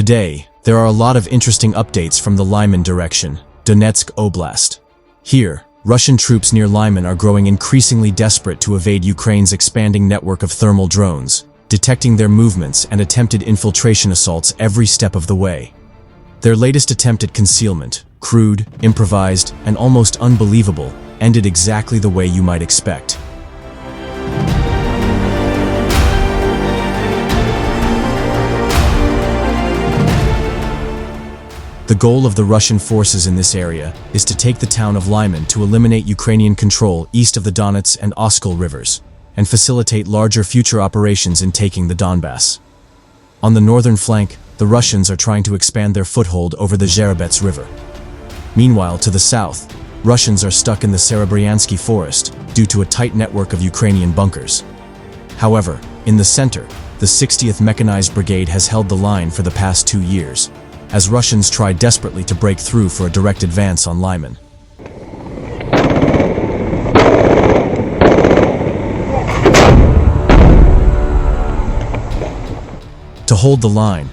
Today, there are a lot of interesting updates from the Lyman direction, Donetsk Oblast. Here, Russian troops near Lyman are growing increasingly desperate to evade Ukraine's expanding network of thermal drones, detecting their movements and attempted infiltration assaults every step of the way. Their latest attempt at concealment, crude, improvised, and almost unbelievable, ended exactly the way you might expect. The goal of the Russian forces in this area is to take the town of Lyman to eliminate Ukrainian control east of the Donetsk and Oskol rivers, and facilitate larger future operations in taking the Donbas. On the northern flank, the Russians are trying to expand their foothold over the Zherebets River. Meanwhile, to the south, Russians are stuck in the Serebryansky forest due to a tight network of Ukrainian bunkers. However, in the center, the 60th Mechanized Brigade has held the line for the past 2 years, as Russians try desperately to break through for a direct advance on Lyman. To hold the line,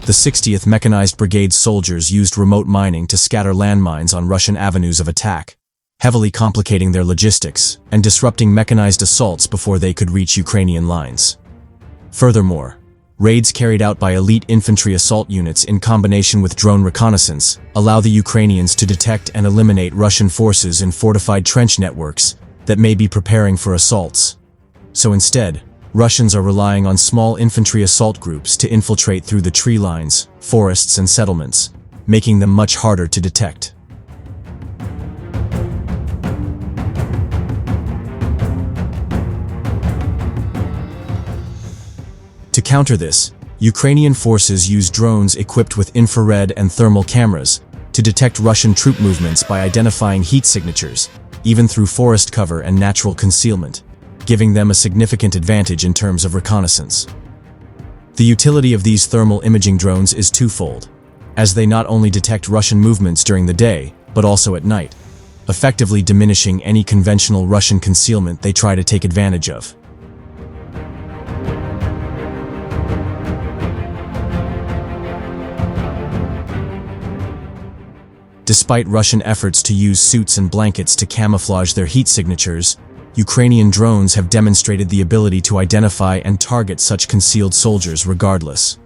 the 60th Mechanized Brigade soldiers used remote mining to scatter landmines on Russian avenues of attack, heavily complicating their logistics and disrupting mechanized assaults before they could reach Ukrainian lines. Furthermore, raids carried out by elite infantry assault units in combination with drone reconnaissance allow the Ukrainians to detect and eliminate Russian forces in fortified trench networks that may be preparing for assaults. So instead, Russians are relying on small infantry assault groups to infiltrate through the tree lines, forests, and settlements, making them much harder to detect. To counter this, Ukrainian forces use drones equipped with infrared and thermal cameras to detect Russian troop movements by identifying heat signatures, even through forest cover and natural concealment, giving them a significant advantage in terms of reconnaissance. The utility of these thermal imaging drones is twofold, as they not only detect Russian movements during the day, but also at night, effectively diminishing any conventional Russian concealment they try to take advantage of. Despite Russian efforts to use suits and blankets to camouflage their heat signatures, Ukrainian drones have demonstrated the ability to identify and target such concealed soldiers regardless.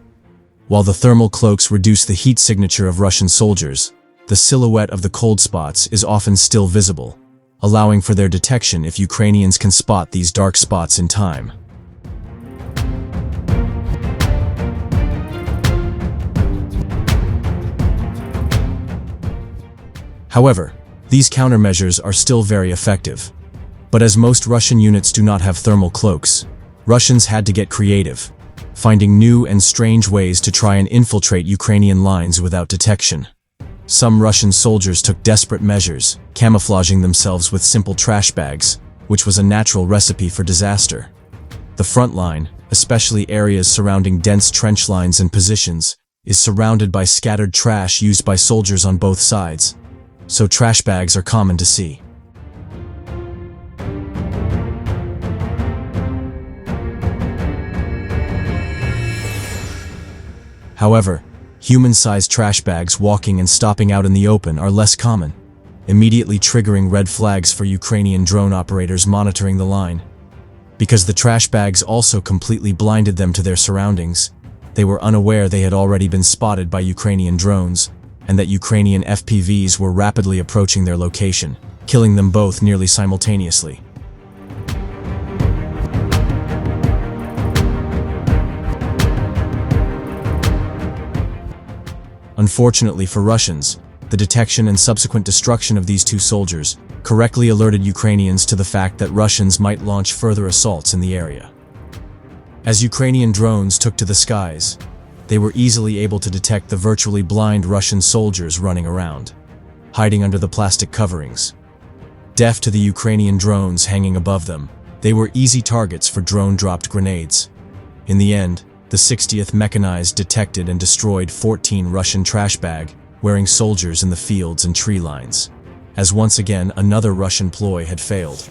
While the thermal cloaks reduce the heat signature of Russian soldiers, the silhouette of the cold spots is often still visible, allowing for their detection if Ukrainians can spot these dark spots in time. However, these countermeasures are still very effective. But as most Russian units do not have thermal cloaks, Russians had to get creative, finding new and strange ways to try and infiltrate Ukrainian lines without detection. Some Russian soldiers took desperate measures, camouflaging themselves with simple trash bags, which was a natural recipe for disaster. The front line, especially areas surrounding dense trench lines and positions, is surrounded by scattered trash used by soldiers on both sides, so trash bags are common to see. However, human-sized trash bags walking and stopping out in the open are less common, immediately triggering red flags for Ukrainian drone operators monitoring the line. Because the trash bags also completely blinded them to their surroundings, they were unaware they had already been spotted by Ukrainian drones, and that Ukrainian FPVs were rapidly approaching their location, killing them both nearly simultaneously. Unfortunately for Russians, the detection and subsequent destruction of these two soldiers correctly alerted Ukrainians to the fact that Russians might launch further assaults in the area. As Ukrainian drones took to the skies, they were easily able to detect the virtually blind Russian soldiers running around, hiding under the plastic coverings. Deaf to the Ukrainian drones hanging above them, they were easy targets for drone-dropped grenades. In the end, the 60th Mechanized detected and destroyed 14 Russian trash bag-wearing soldiers in the fields and tree lines, as once again another Russian ploy had failed.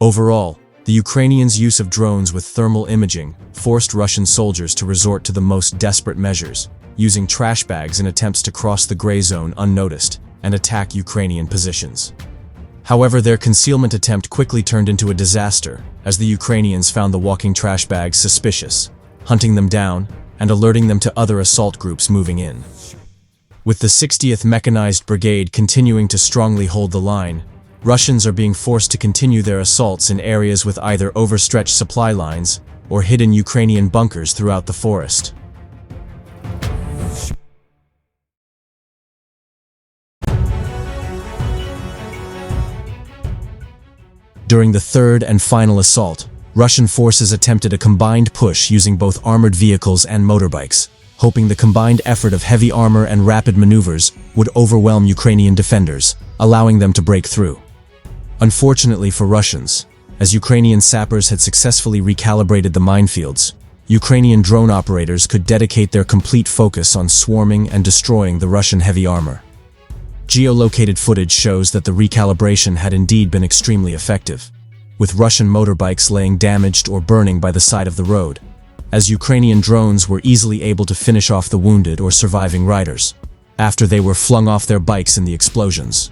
Overall, the Ukrainians' use of drones with thermal imaging forced Russian soldiers to resort to the most desperate measures, using trash bags in attempts to cross the gray zone unnoticed and attack Ukrainian positions. However, their concealment attempt quickly turned into a disaster, as the Ukrainians found the walking trash bags suspicious, hunting them down and alerting them to other assault groups moving in. With the 60th Mechanized Brigade continuing to strongly hold the line, Russians are being forced to continue their assaults in areas with either overstretched supply lines or hidden Ukrainian bunkers throughout the forest. During the third and final assault, Russian forces attempted a combined push using both armored vehicles and motorbikes, hoping the combined effort of heavy armor and rapid maneuvers would overwhelm Ukrainian defenders, allowing them to break through. Unfortunately for Russians, as Ukrainian sappers had successfully recalibrated the minefields, Ukrainian drone operators could dedicate their complete focus on swarming and destroying the Russian heavy armor. Geolocated footage shows that the recalibration had indeed been extremely effective, with Russian motorbikes laying damaged or burning by the side of the road, as Ukrainian drones were easily able to finish off the wounded or surviving riders, after they were flung off their bikes in the explosions.